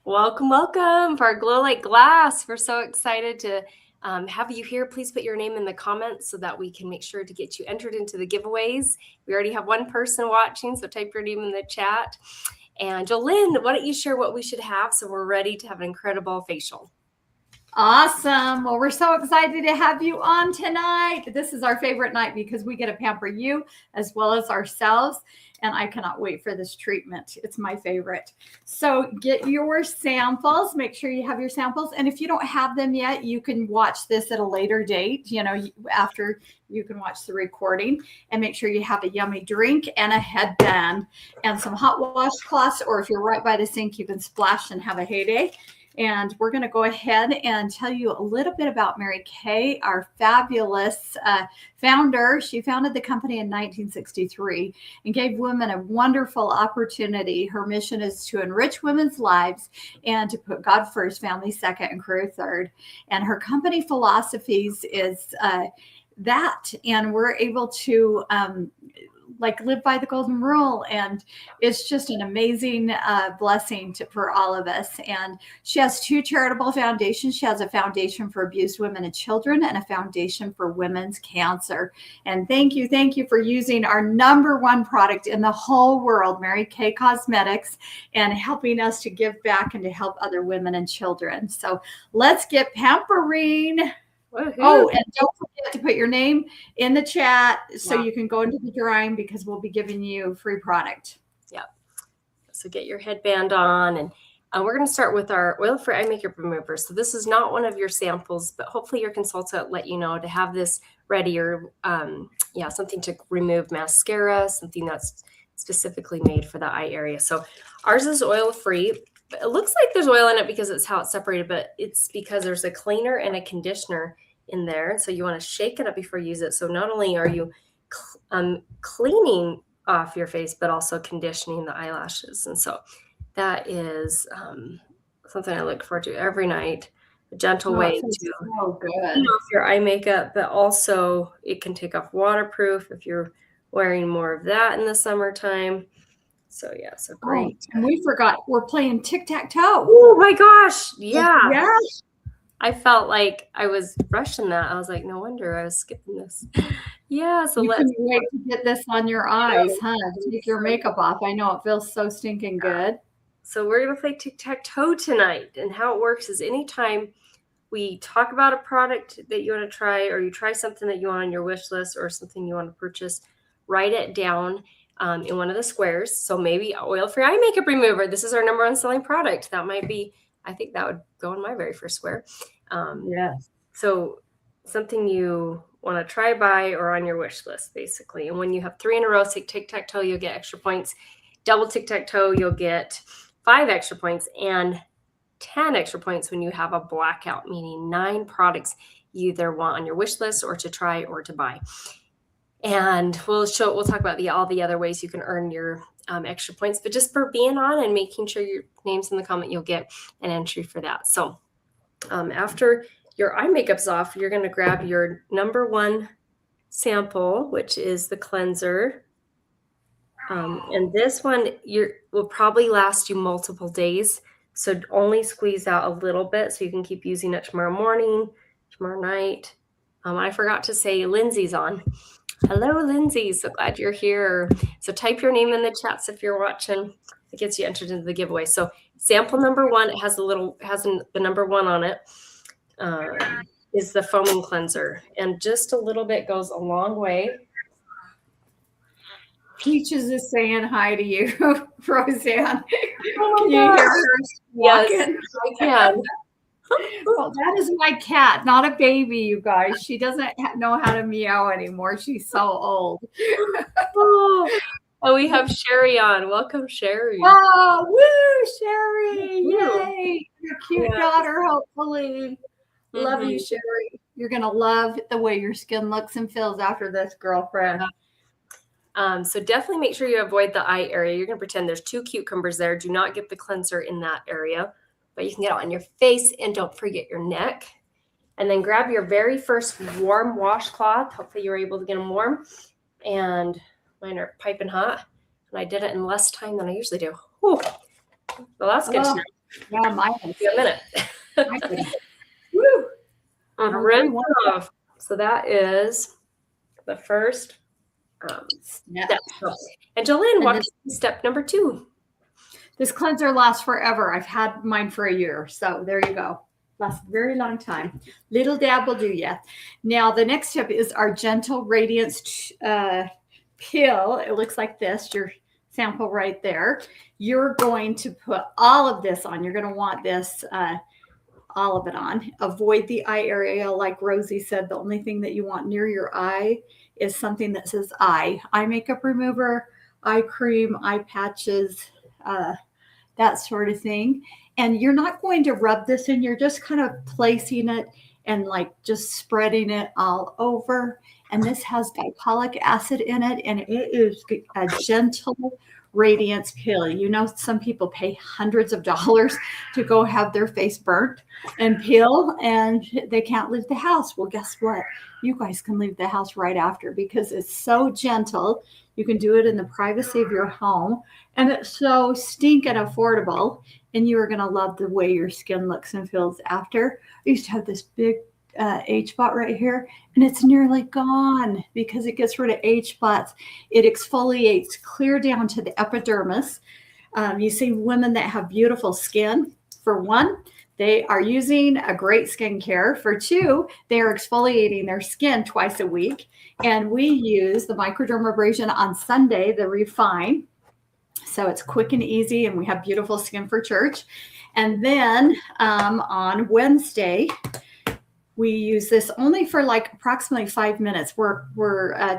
Welcome, welcome for our Glow Like Glass. We're so excited to have you here. Please put your name in the comments so that we can make sure to get you entered into the giveaways. We already have one person watching, so type your name in the chat. And Jolynn, why don't you share what we should have so we're ready to have an incredible facial? Awesome. Well, we're so excited to have you on tonight. This is our favorite night because we get to pamper you as well as ourselves. And I cannot wait for this treatment. It's my favorite. So get your samples. Make sure you have your samples. And if you don't have them yet, you can watch this at a later date, after you can watch the recording, and make sure you have a yummy drink and a headband and some hot washcloths, or if you're right by the sink, you can splash and have a heyday. And we're going to go ahead and tell you a little bit about Mary Kay, our fabulous founder. She founded the company in 1963 and gave women a wonderful opportunity. Her mission is to enrich women's lives and to put God first, family second, and career third. And her company philosophies is that. And we're able to live by the golden rule, and it's just an amazing blessing for all of us. And she has two charitable foundations. She has a foundation for abused women and children and a foundation for women's cancer. And thank you for using our #1 product in the whole world, Mary Kay Cosmetics, and helping us to give back and to help other women and children. So let's get pampering. Woo-hoo. Oh, and don't forget to put your name in the chat so you can go into the drawing, because we'll be giving you free product. Yep. So get your headband on, and we're going to start with our oil-free eye makeup remover. So this is not one of your samples, but hopefully your consultant let you know to have this ready, or something to remove mascara, something that's specifically made for the eye area. So ours is oil-free. It looks like there's oil in it because it's how it's separated, but it's because there's a cleaner and a conditioner in there. So you want to shake it up before you use it. So not only are you cleaning off your face, but also conditioning the eyelashes. And so that is something I look forward to every night. A gentle way to clean off your eye makeup, but also it can take off waterproof if you're wearing more of that in the summertime. So yeah, so great. Oh, and we forgot we're playing tic-tac-toe. Oh my gosh. Yeah. Yes. I felt like I was rushing that. I was like, no wonder I was skipping this. Yeah. So let's wait to get this on your eyes, huh? Take your makeup off. I know it feels so stinking good. So we're going to play tic-tac-toe tonight. And how it works is anytime we talk about a product that you want to try, or you try something that you want on your wish list, or something you want to purchase, write it down in one of the squares. So maybe oil-free eye makeup remover. This is our #1 selling product. That might be, I think that would go in my very first square. Yes. So something you want to try, buy, or on your wish list, basically. And when you have 3 in a row, say tic-tac-toe, you'll get extra points. Double tic-tac-toe, you'll get 5 extra points, and 10 extra points when you have a blackout, meaning 9 products you either want on your wish list, or to try, or to buy. And we'll talk about all the other ways you can earn your extra points, but just for being on and making sure your name's in the comment, you'll get an entry for that. So after your eye makeup's off, you're going to grab your #1 sample, which is the cleanser. And this one will probably last you multiple days. So only squeeze out a little bit so you can keep using it tomorrow morning, tomorrow night. I forgot to say Lindsay's on. Hello, Lindsay. So glad you're here. So type your name in the chats if you're watching. It gets you entered into the giveaway. So sample #1, it has the #1 on it, is the foaming cleanser. And just a little bit goes a long way. Peaches is saying hi to you, Roseanne. Can you hear her walking? Yes, I can. Well, that is my cat, not a baby, you guys. She doesn't know how to meow anymore. She's so old. Oh, we have Sherry on. Welcome, Sherry. Oh, woo, Sherry. Yay. Your cute daughter, hopefully. Love you, Sherry. You're going to love the way your skin looks and feels after this, girlfriend. So definitely make sure you avoid the eye area. You're going to pretend there's 2 cucumbers there. Do not get the cleanser in that area, but you can get it on your face, and don't forget your neck. And then grab your very first warm washcloth. Hopefully you're able to get them warm. And mine are piping hot. And I did it in less time than I usually do. Whew. Well, that's good to know. Yeah, mine is. Be a minute. I could. Woo! On Well, rinse everyone- off. So that is the first Yeah. step. And Jolene, And walk us through step number 2. This cleanser lasts forever. I've had mine for a year. So there you go. Lasts a very long time. Little dab will do ya. Now, the next step is our Gentle Radiance pill. It looks like this, your sample right there. You're going to put all of this on. You're going to want this, all of it on. Avoid the eye area. Like Rosie said, the only thing that you want near your eye is something that says eye makeup remover, eye cream, eye patches, that sort of thing. And you're not going to rub this in. You're just kind of placing it and like just spreading it all over. And this has glycolic acid in it, and it is a gentle radiance pill. You know, some people pay hundreds of dollars to go have their face burnt and peel, and they can't leave the house. Well, guess what? You guys can leave the house right after because it's so gentle. You can do it in the privacy of your home, and it's so stinking affordable, and you are going to love the way your skin looks and feels after. I used to have this big age spot right here, and it's nearly gone because it gets rid of age spots. It exfoliates clear down to the epidermis. You see women that have beautiful skin. For one, they are using a great skincare. For two, they are exfoliating their skin twice a week. And we use the microdermabrasion on Sunday, the Refine. So it's quick and easy, and we have beautiful skin for church. And then on Wednesday, we use this only for like approximately 5 minutes. We're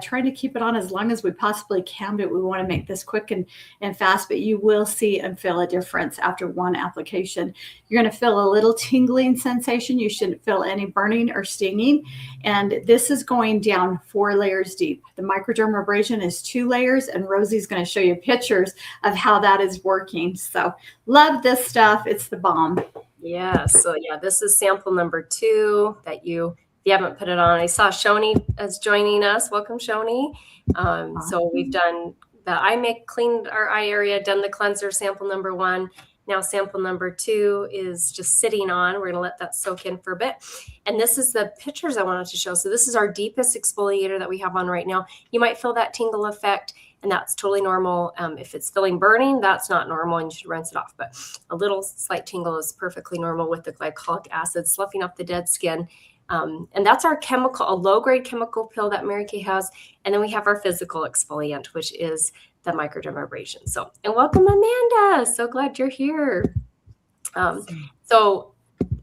trying to keep it on as long as we possibly can, but we want to make this quick and fast. But you will see and feel a difference after one application. You're going to feel a little tingling sensation. You shouldn't feel any burning or stinging. And this is going down 4 layers deep. The microdermabrasion is 2 layers, and Rosie's going to show you pictures of how that is working. So love this stuff. It's the bomb. Yeah. So yeah, this is sample number 2 that if you haven't put it on. I saw Shoni as joining us. Welcome, Shoni. So we've done cleaned our eye area, done the cleanser, sample number 1. Now sample number 2 is just sitting on. We're going to let that soak in for a bit. And this is the pictures I wanted to show. So this is our deepest exfoliator that we have on right now. You might feel that tingle effect, and that's totally normal. If it's feeling burning, that's not normal, and you should rinse it off. But a little slight tingle is perfectly normal with the glycolic acid, sloughing off the dead skin. And that's our a low-grade chemical pill that Mary Kay has. And then we have our physical exfoliant, which is the microdermabrasion. So, and welcome, Amanda. So glad you're here. So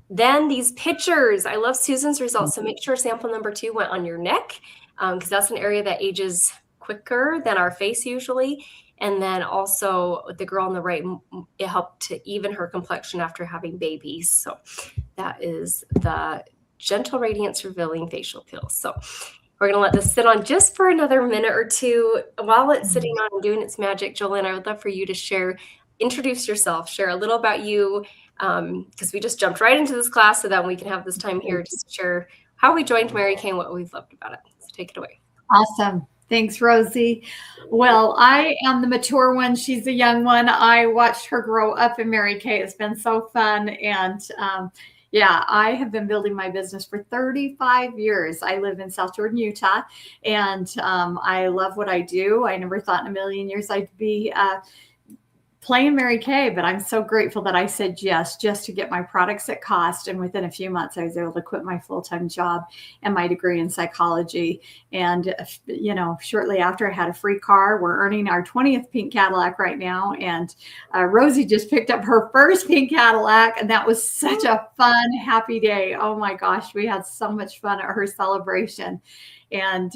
then these pictures, I love Susan's results. So make sure sample number 2 went on your neck, because that's an area that ages quicker than our face usually. And then also the girl on the right, it helped to even her complexion after having babies. So that is the Gentle Radiance Revealing Facial Peel. So we're going to let this sit on just for another minute or two. While it's sitting on and doing its magic, Jolene, I would love for you to introduce yourself, share a little about you, because we just jumped right into this class, so that we can have this time here just to share how we joined Mary Kay and what we've loved about it. So take it away. Awesome. Thanks, Rosie. Well, I am the mature one. She's the young one. I watched her grow up in Mary Kay. It's been so fun. And yeah, I have been building my business for 35 years. I live in South Jordan, Utah, and I love what I do. I never thought in a million years I'd be playing Mary Kay, but I'm so grateful that I said yes, just to get my products at cost. And within a few months, I was able to quit my full-time job and my degree in psychology. And, shortly after, I had a free car. We're earning our 20th pink Cadillac right now. And Rosie just picked up her first pink Cadillac. And that was such a fun, happy day. Oh my gosh, we had so much fun at her celebration. And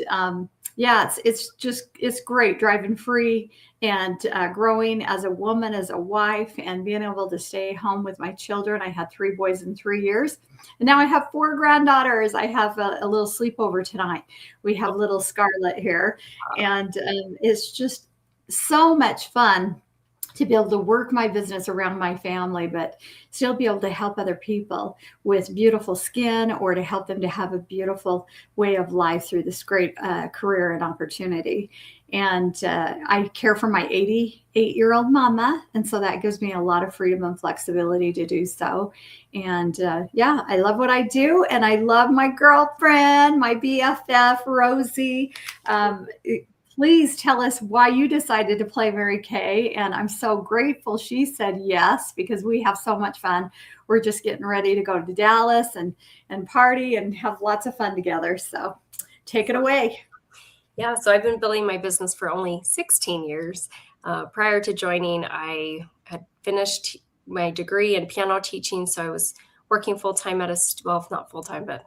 yeah, it's great driving free and growing as a woman, as a wife, and being able to stay home with my children. I had 3 boys in 3 years, and now I have 4 granddaughters. I have a little sleepover tonight. We have little Scarlett here, and it's just so much fun to be able to work my business around my family, but still be able to help other people with beautiful skin, or to help them to have a beautiful way of life through this great career and opportunity. And I care for my 88-year-old mama. And so that gives me a lot of freedom and flexibility to do so. And yeah, I love what I do. And I love my girlfriend, my BFF, Rosie. Please tell us why you decided to play Mary Kay. And I'm so grateful she said yes, because we have so much fun. We're just getting ready to go to Dallas and party and have lots of fun together. So take it away. Yeah, so I've been building my business for only 16 years. Prior to joining, I had finished my degree in piano teaching. So I was working full-time at well, not full-time, but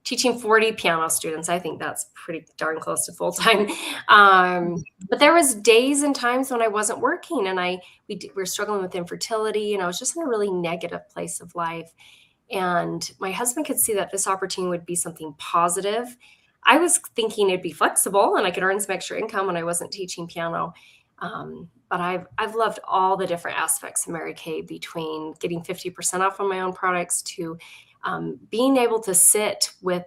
teaching 40 piano students. I think that's pretty darn close to full-time. But there was days and times when I wasn't working, and we were struggling with infertility, and I was just in a really negative place of life. And my husband could see that this opportunity would be something positive. I was thinking it'd be flexible and I could earn some extra income when I wasn't teaching piano. But I've loved all the different aspects of Mary Kay, between getting 50% off on my own products to being able to sit with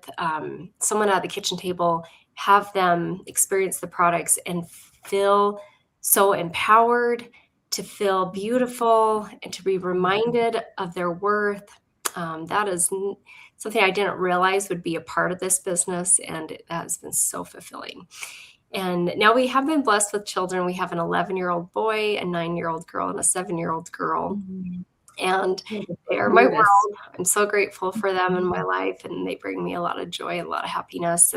someone at the kitchen table, have them experience the products and feel so empowered, to feel beautiful, and to be reminded of their worth. That is something I didn't realize would be a part of this business, and that has been so fulfilling. And now we have been blessed with children. We have an 11-year-old boy, a 9-year-old girl, and a 7-year-old girl. Mm-hmm. And they are my world. I'm so grateful for them in my life, and they bring me a lot of joy, a lot of happiness.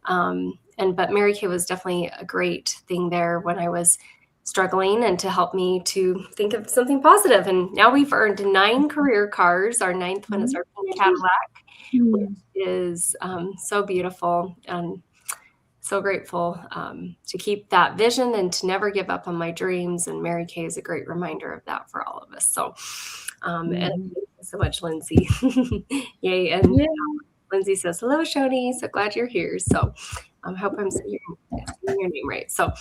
But Mary Kay was definitely a great thing there when I was struggling, and to help me to think of something positive. And now we've earned 9 career cars. Our 9th one is our pink Cadillac, which is so beautiful, and so grateful to keep that vision and to never give up on my dreams. And Mary Kay is a great reminder of that for all of us. So, and thank you so much, Lindsay. Yay. And Lindsay says, hello, Shoni. So glad you're here. So I hope I'm saying your name right. So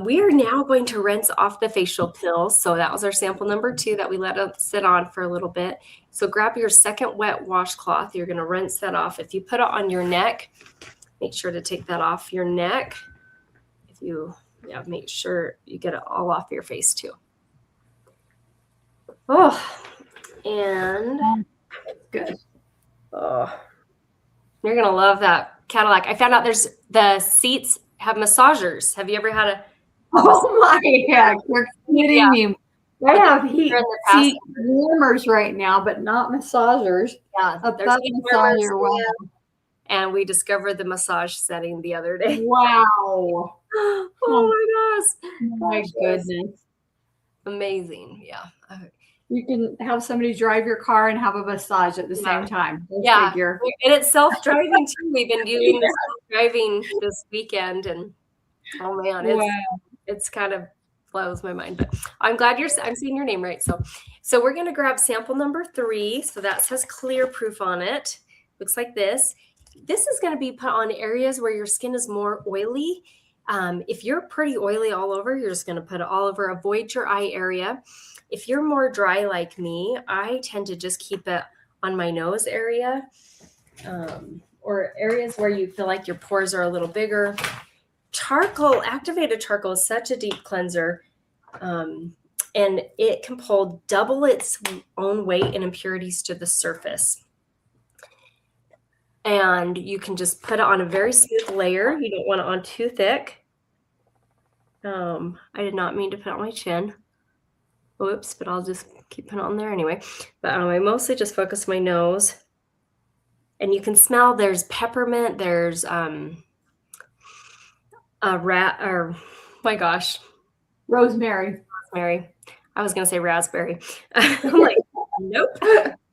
we are now going to rinse off the facial pills. So that was our sample number 2 that we let it sit on for a little bit. So grab your second wet washcloth. You're going to rinse that off. If you put it on your neck, make sure to take that off your neck. If you, make sure you get it all off your face too. Oh, and good. Oh, you're going to love that Cadillac. I found out the seats have massagers. Have you ever had a Oh my heck, you're kidding me. I have seat warmers right now, but not massagers. Yeah, there's massager. Wow. And we discovered the massage setting the other day. Wow. Oh my gosh. My goodness. Amazing. Yeah. You can have somebody drive your car and have a massage at the same time. Figure. And it's self-driving too. We've been doing self-driving this weekend, and oh man, it's kind of blows my mind. But I'm glad I'm saying your name right. So we're going to grab sample number 3. So that says clear proof on it. Looks like this. This is going to be put on areas where your skin is more oily. If you're pretty oily all over, you're just going to put it all over. Avoid your eye area. If you're more dry like me, I tend to just keep it on my nose area, or areas where you feel like your pores are a little bigger. Activated charcoal is such a deep cleanser, and it can pull double its own weight and impurities to the surface. And you can just put it on a very smooth layer. You don't want it on too thick. I did not mean to put it on my chin. Whoops, but I'll just keep putting it on there anyway. But I mostly just focus my nose. And you can smell there's peppermint, there's rosemary. I was going to say raspberry. I'm like, nope,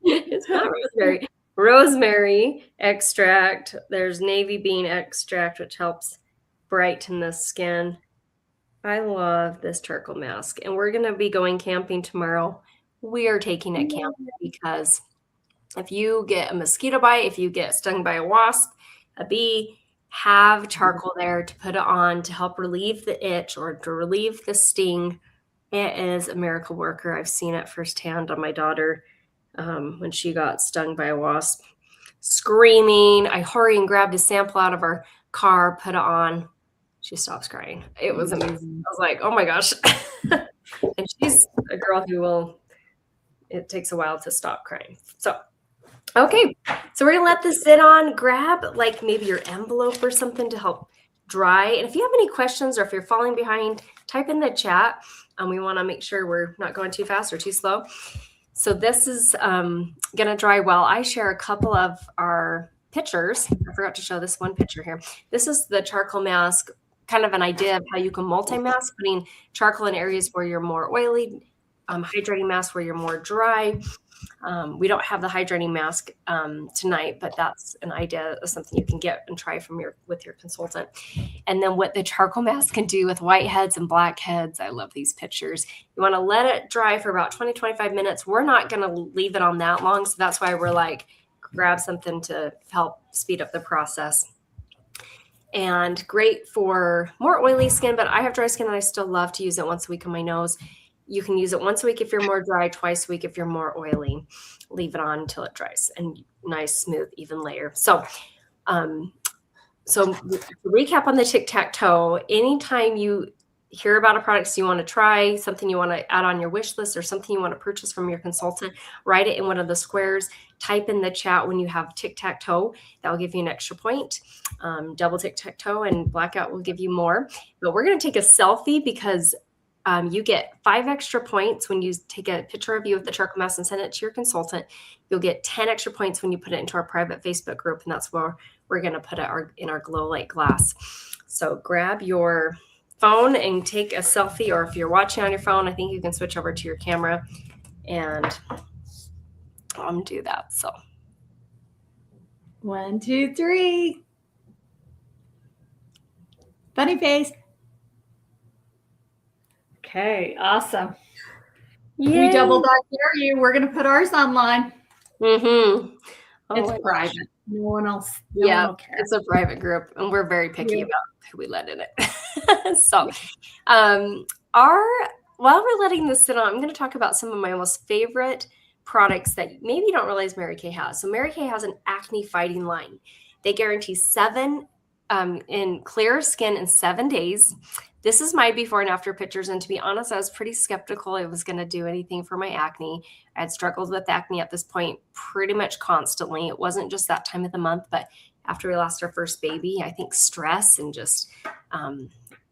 it's not raspberry. Rosemary extract. There's navy bean extract, which helps brighten the skin. I love this charcoal mask, and we're going to be going camping tomorrow. We are taking it camping because if you get a mosquito bite, if you get stung by a wasp, a bee, have charcoal there to put it on to help relieve the itch or to relieve the sting It is a miracle worker. I've seen it firsthand on my daughter when she got stung by a wasp. Screaming. I hurry and grabbed a sample out of our car, put it on. She stops crying. It was amazing. I was like, oh my gosh. And she's a girl who will, it takes a while to stop crying. So, okay. So we're going to let this sit on. Grab like maybe your envelope or something to help dry. And if you have any questions or if you're falling behind, type in the chat. We want to make sure we're not going too fast or too slow. So this is going to dry well. I share a couple of our pictures. I forgot to show this one picture here. This is the charcoal mask, kind of an idea of how you can multi-mask, putting charcoal in areas where you're more oily, hydrating mask where you're more dry. We don't have the hydrating mask tonight, but that's an idea of something you can get and try with your consultant. And then what the charcoal mask can do with whiteheads and blackheads. I love these pictures. You want to let it dry for about 20, 25 minutes. We're not going to leave it on that long. So that's why we're like, grab something to help speed up the process. And great for more oily skin, but I have dry skin and I still love to use it once a week on my nose. You can use it once a week if you're more dry, twice a week if you're more oily. Leave it on until it dries and nice, smooth, even layer. So recap on the tic-tac-toe. Anytime you hear about a product you want to try, something you want to add on your wish list or something you want to purchase from your consultant, write it in one of the squares, type in the chat when you have tic-tac-toe. That will give you an extra point. Double tic-tac-toe and blackout will give you more. But we're going to take a selfie because you get 5 extra points when you take a picture of you with the charcoal mask and send it to your consultant. You'll get 10 extra points when you put it into our private Facebook group, and that's where we're going to put it in our Glow Light glass. So grab your phone and take a selfie, or if you're watching on your phone, I think you can switch over to your camera and do that. So 1, 2, 3. Funny face. Okay, awesome. Yay. We double dare you. We're going to put ours online. Mm-hmm. It's private. No one else. Yeah, it's a private group, and we're very picky about who we let in it. So, while we're letting this sit on, I'm going to talk about some of my most favorite products that maybe you don't realize Mary Kay has. So Mary Kay has an acne fighting line. They guarantee 7 in clear skin in 7 days. This is my before and after pictures. And to be honest, I was pretty skeptical it was going to do anything for my acne. I had struggled with acne at this point pretty much constantly. It wasn't just that time of the month, but after we lost our first baby, I think stress and just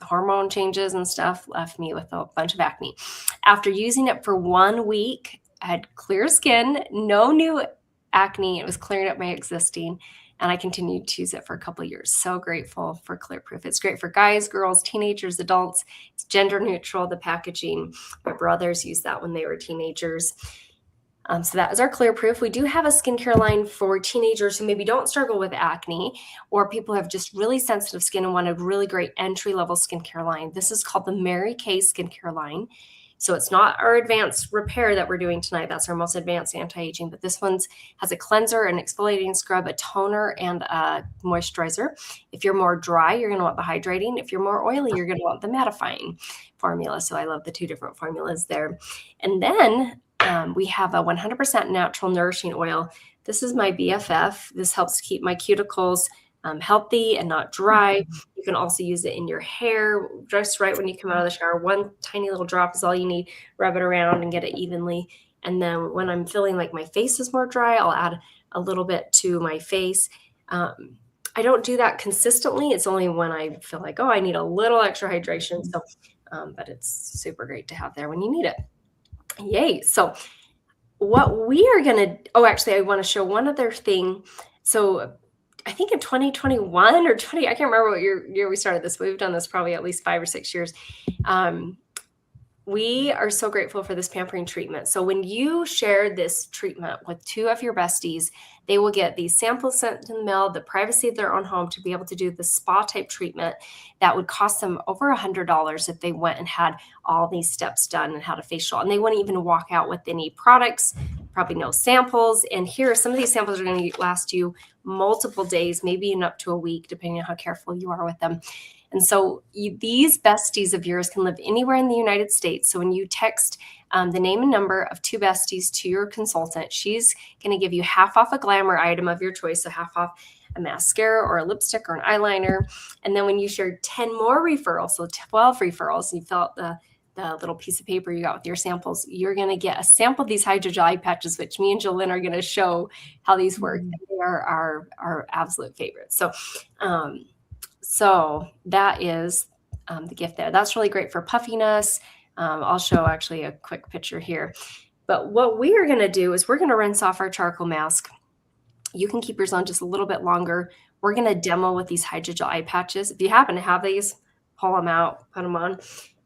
hormone changes and stuff left me with a bunch of acne. After using it for 1 week, I had clear skin, no new acne. It was clearing up my existing. And I continued to use it for a couple of years. So grateful for Clear Proof. It's great for guys, girls, teenagers, adults. It's gender neutral, the packaging. My brothers used that when they were teenagers. So that is our Clear Proof. We do have a skincare line for teenagers who maybe don't struggle with acne, or people who have just really sensitive skin and want a really great entry-level skincare line. This is called the Mary Kay skincare line. So it's not our advanced repair that we're doing tonight. That's our most advanced anti-aging. But this one has a cleanser, an exfoliating scrub, a toner, and a moisturizer. If you're more dry, you're going to want the hydrating. If you're more oily, you're going to want the mattifying formula. So I love the 2 different formulas there. And then we have a 100% natural nourishing oil. This is my BFF. This helps keep my cuticles healthy and not dry. You can also use it in your hair just right when you come out of the shower. 1 tiny little drop is all you need. Rub it around and get it evenly. And then when I'm feeling like my face is more dry, I'll add a little bit to my face. I don't do that consistently. It's only when I feel like, I need a little extra hydration. So, but it's super great to have there when you need it. Yay. So what we are going to, actually, I want to show one other thing. So I think in 2021 or 20, I can't remember what year we started this, but we've done this probably at least 5 or 6 years. We are so grateful for this pampering treatment. So when you share this treatment with 2 of your besties, they will get these samples sent in the mail, the privacy of their own home to be able to do the spa type treatment that would cost them over $100 if they went and had all these steps done and had a facial. And they wouldn't even walk out with any products, probably no samples. And here, some of these samples are going to last you multiple days, maybe even up to a week, depending on how careful you are with them. And so these besties of yours can live anywhere in the United States. So when you text the name and number of 2 besties to your consultant, she's going to give you half off a glamour item of your choice, so half off a mascara or a lipstick or an eyeliner. And then when you share 10 more referrals, so 12 referrals, and you fill out the little piece of paper you got with your samples, you're going to get a sample of these hydrogel eye patches, which me and Jolynn are going to show how these work. Mhm. They are our absolute favorites. So that is the gift there. That's really great for puffiness. I'll show actually a quick picture here. But what we are going to do is we're going to rinse off our charcoal mask. You can keep yours on just a little bit longer. We're going to demo with these hydrogel eye patches. If you happen to have these, pull them out, put them on.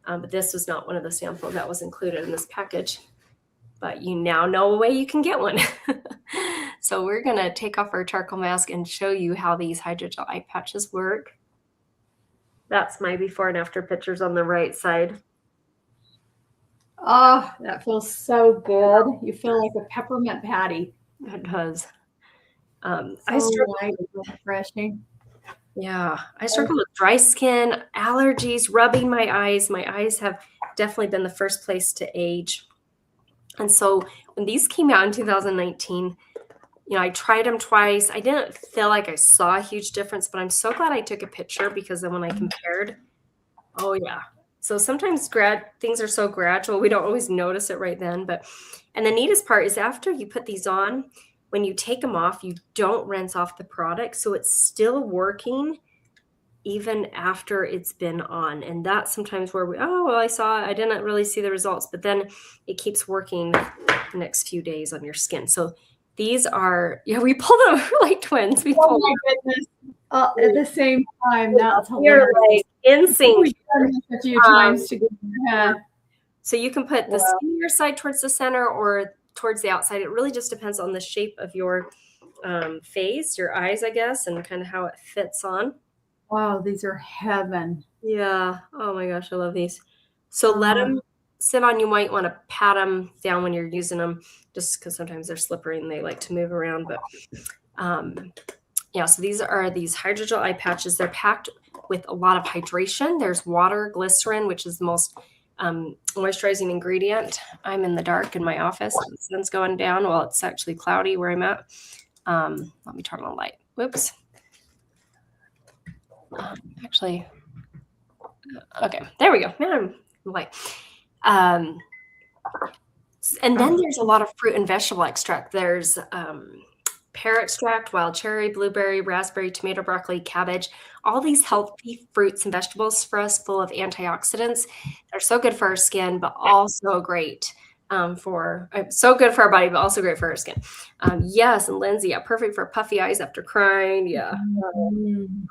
But this was not one of the samples that was included in this package. But you now know a way you can get one. So we're going to take off our charcoal mask and show you how these hydrogel eye patches work. That's my before and after pictures on the right side. Oh, that feels so good. You feel like a peppermint patty. It does. So I struggle. light and refreshing. Yeah, I struggle with dry skin, allergies, rubbing my eyes. My eyes have definitely been the first place to age. And so when these came out in 2019, I tried them twice. I didn't feel like I saw a huge difference, but I'm so glad I took a picture, because then when I compared, oh yeah. So sometimes things are so gradual, we don't always notice it right then. And the neatest part is after you put these on, when you take them off, you don't rinse off the product. So it's still working even after it's been on. And that's sometimes where I didn't really see the results, but then it keeps working the next few days on your skin. So these are, we pulled them like twins. We pulled my goodness. At the same time, that's You're hilarious. like in sync. We've done this a few times together. So you can put the skinnier side towards the center or towards the outside. It really just depends on the shape of your face, your eyes, I guess, and kind of how it fits on. Wow, these are heaven. Yeah. Oh my gosh, I love these. So let them sit on. You might want to pat them down when you're using them, just because sometimes they're slippery and they like to move around. But so these are these hydrogel eye patches. They're packed with a lot of hydration. There's water, glycerin, which is the most moisturizing ingredient. I'm in the dark in my office. The sun's going down. Well, it's actually cloudy where I'm at. Let me turn on the light. Whoops. Actually, okay, there we go. Now I'm light. And then there's a lot of fruit and vegetable extract. There's pear extract, wild cherry, blueberry, raspberry, tomato, broccoli, cabbage, all these healthy fruits and vegetables for us, full of antioxidants. They're so good for our skin, but also great so good for our body, but also great for our skin. Yes, and Lindsay, perfect for puffy eyes after crying. Yeah,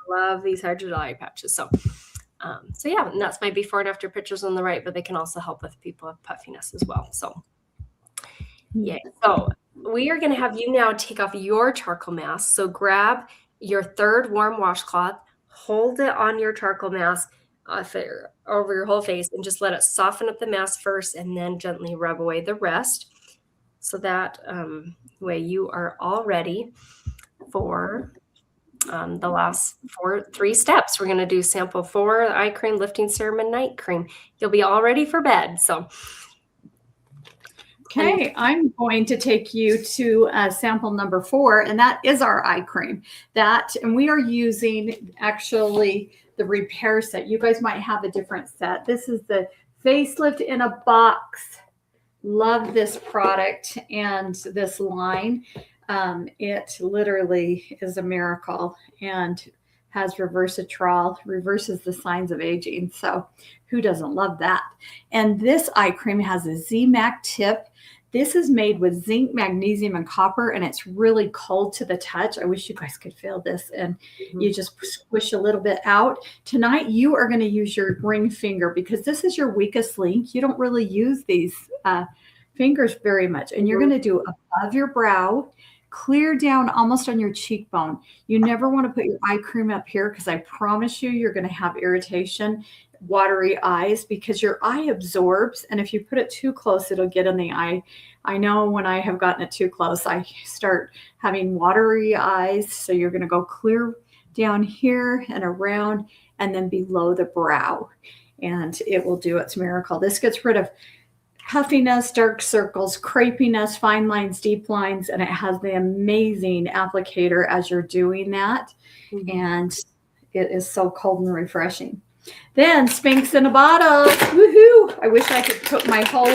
love these hydrogel eye patches. So yeah, and that's my before and after pictures on the right, but they can also help with people with puffiness as well. So yeah, so we are going to have you now take off your charcoal mask. So grab your third warm washcloth, hold it on your charcoal mask over your whole face, and just let it soften up the mask first, and then gently rub away the rest. So that way you are all ready for the last 3 steps. We're going to do sample 4, eye cream, lifting serum, and night cream. You'll be all ready for bed. So. Okay, I'm going to take you to sample number 4, and that is our eye cream. And we are using actually the repair set. You guys might have a different set. This is the facelift in a box. Love this product and this line. It literally is a miracle and has resveratrol, reverses the signs of aging. So who doesn't love that? And this eye cream has a ZMAC tip. This is made with zinc, magnesium, and copper, and it's really cold to the touch. I wish you guys could feel this. And you just squish a little bit out. Tonight, you are going to use your ring finger, because this is your weakest link. You don't really use these fingers very much. And you're going to do above your brow, clear down almost on your cheekbone. You never want to put your eye cream up here, because I promise you're going to have irritation, watery eyes, because your eye absorbs. And if you put it too close, it'll get in the eye. I know when I have gotten it too close, I start having watery eyes. So you're going to go clear down here and around, and then below the brow. And it will do its miracle. This gets rid of puffiness, dark circles, crepiness, fine lines, deep lines, and it has the amazing applicator as you're doing that. Mhm. And it is so cold and refreshing. Then Spanx in a bottle. Woohoo! I wish I could put my whole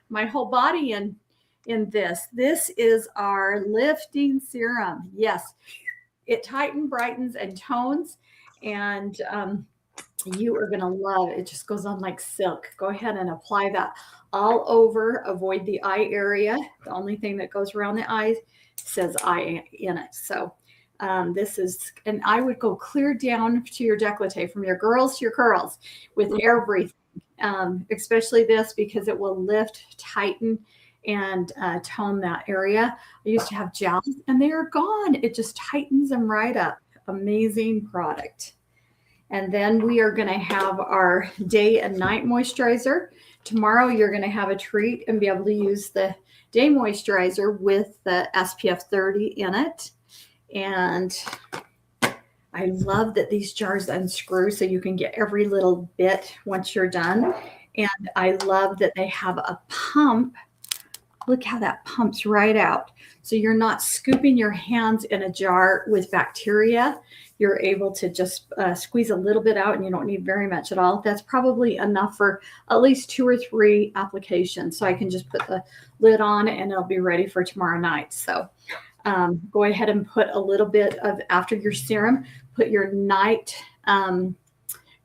my whole body in this. This is our lifting serum. Yes, it tightens, brightens, and tones, and you are going to love it. It just goes on like silk. Go ahead and apply that all over. Avoid the eye area. The only thing that goes around the eyes says eye in it. So this is, and I would go clear down to your décolleté, from your girls to your curls, with everything, especially this, because it will lift, tighten, and tone that area. I used to have gels and they are gone. It just tightens them right up. Amazing product. And then we are going to have our day and night moisturizer. Tomorrow you're going to have a treat and be able to use the day moisturizer with the SPF 30 in it. And I love that these jars unscrew so you can get every little bit once you're done. And I love that they have a pump. Look how that pumps right out. So you're not scooping your hands in a jar with bacteria. You're able to just squeeze a little bit out, and you don't need very much at all. That's probably enough for at least 2 or 3 applications. So I can just put the lid on and it'll be ready for tomorrow night. So go ahead and put a little bit of, after your serum, put your night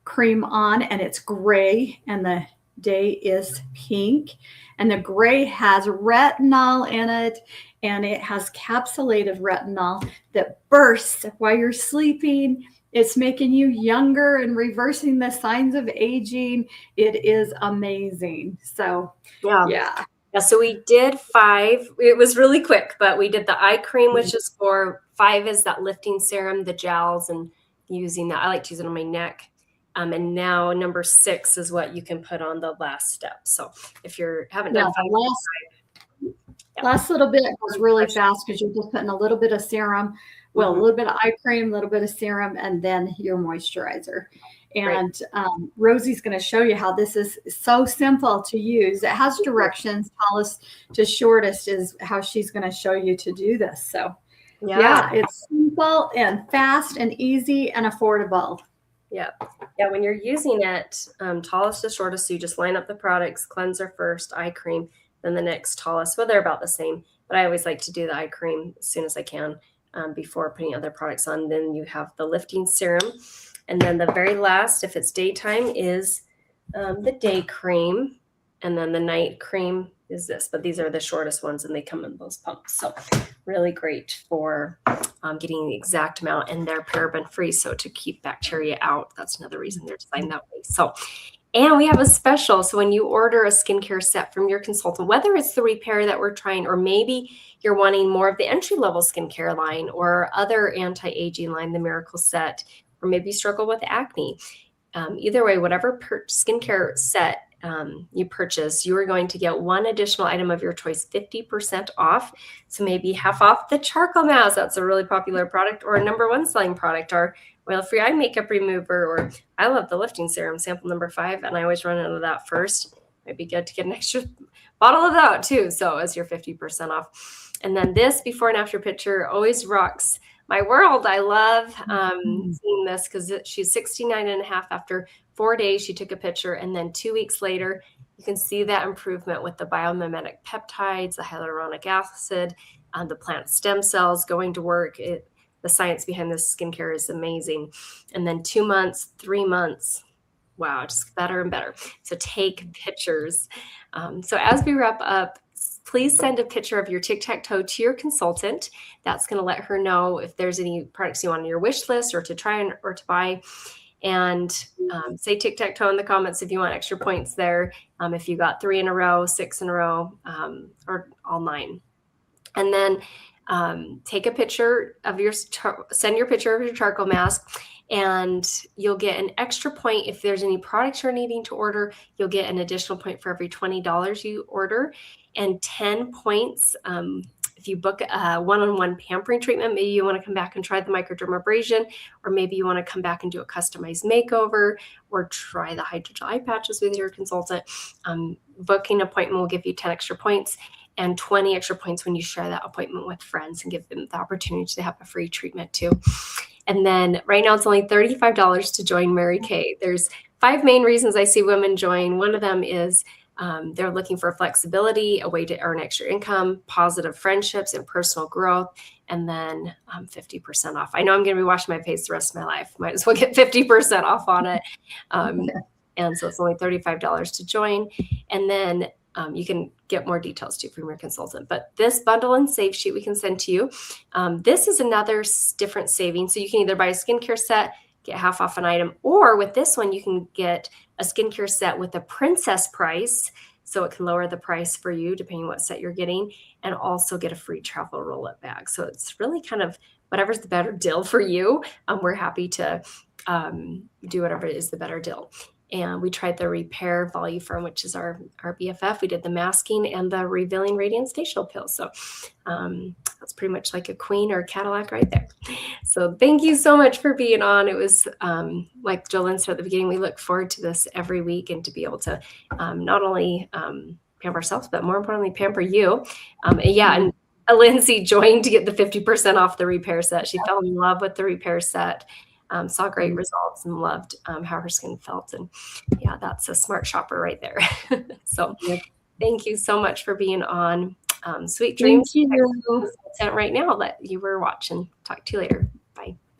cream on, and it's gray and the day is pink. And the gray has retinol in it, and it has capsulated retinol that bursts while you're sleeping. It's making you younger and reversing the signs of aging. It is amazing. So, yeah. So we did 5. It was really quick, but we did the eye cream, which is 4. 5 is that lifting serum, the gels, and using that. I like to use it on my neck. And now number 6 is what you can put on the last step. So if you haven't done 5, last little bit goes really fast because you're just putting a little bit of serum, a little bit of eye cream, a little bit of serum, and then your moisturizer. And Rosie's going to show you how this is so simple to use. It has directions. Tallest to shortest is how she's going to show you to do this. So yeah, it's simple and fast and easy and affordable. Yeah. When you're using it, tallest to shortest, so you just line up the products, cleanser first, eye cream, then the next tallest. Well, they're about the same, but I always like to do the eye cream as soon as I can before putting other products on. Then you have the lifting serum. And then the very last, if it's daytime, is the day cream. And then the night cream is this, but these are the shortest ones and they come in those pumps. So really great for getting the exact amount, and they're paraben free. So to keep bacteria out, that's another reason they're designed that way. So, and we have a special. So when you order a skincare set from your consultant, whether it's the repair that we're trying, or maybe you're wanting more of the entry-level skincare line or other anti-aging line, the Miracle Set, or maybe you struggle with acne. Either way, whatever skincare set you purchase, you are going to get one additional item of your choice, 50% off. So maybe half off the charcoal mask. That's a really popular product, or a #1 selling product, our oil-free eye makeup remover, or I love the lifting serum, sample number 5, and I always run out of that first. Might be good to get an extra bottle of that too. So as your 50% off. And then this before and after picture always rocks my world. I love seeing this because she's 69 and a half. After 4 days, she took a picture, and then 2 weeks later, you can see that improvement with the biomimetic peptides, the hyaluronic acid, the plant stem cells going to work. The science behind this skincare is amazing. And then 2 months, 3 months, wow, just better and better. So take pictures. So as we wrap up, please send a picture of your tic-tac-toe to your consultant. That's going to let her know if there's any products you want on your wish list or to try or to buy. And say tic-tac-toe in the comments if you want extra points there. If you got 3 in a row, 6 in a row, or all 9. And then take a picture of send your picture of your charcoal mask, and you'll get an extra point. If there's any products you're needing to order, you'll get an additional point for every $20 you order, and 10 points if you book a one-on-one pampering treatment, maybe you want to come back and try the microdermabrasion, or maybe you want to come back and do a customized makeover, or try the hydrogel eye patches with your consultant, booking an appointment will give you 10 extra points and 20 extra points when you share that appointment with friends and give them the opportunity to have a free treatment too. And then right now it's only $35 to join Mary Kay. There's 5 main reasons I see women join. One of them is they're looking for flexibility, a way to earn extra income, positive friendships, and personal growth, and then 50% off. I know I'm going to be washing my face the rest of my life. Might as well get 50% off on it. And so it's only $35 to join. And then you can get more details too from your consultant. But this bundle and save sheet we can send to you. This is another different saving. So you can either buy a skincare set, get half off an item, or with this one, you can get a skincare set with a princess price. So it can lower the price for you depending on what set you're getting, and also get a free travel roll-up bag. So it's really kind of whatever's the better deal for you. We're happy to do whatever is the better deal. And we tried the Repair Voluform, which is our BFF. We did the masking and the Revealing Radiance facial pill. So that's pretty much like a queen or a Cadillac right there. So thank you so much for being on. It was like Jolynn said at the beginning, we look forward to this every week and to be able to not only pamper ourselves, but more importantly, pamper you. And Lindsay joined to get the 50% off the repair set. She fell in love with the repair set. Saw great results and loved how her skin felt. And yeah, that's a smart shopper right there. So thank you so much for being on. Sweet dreams. Thank you. Right now that you were watching. Talk to you later. Bye.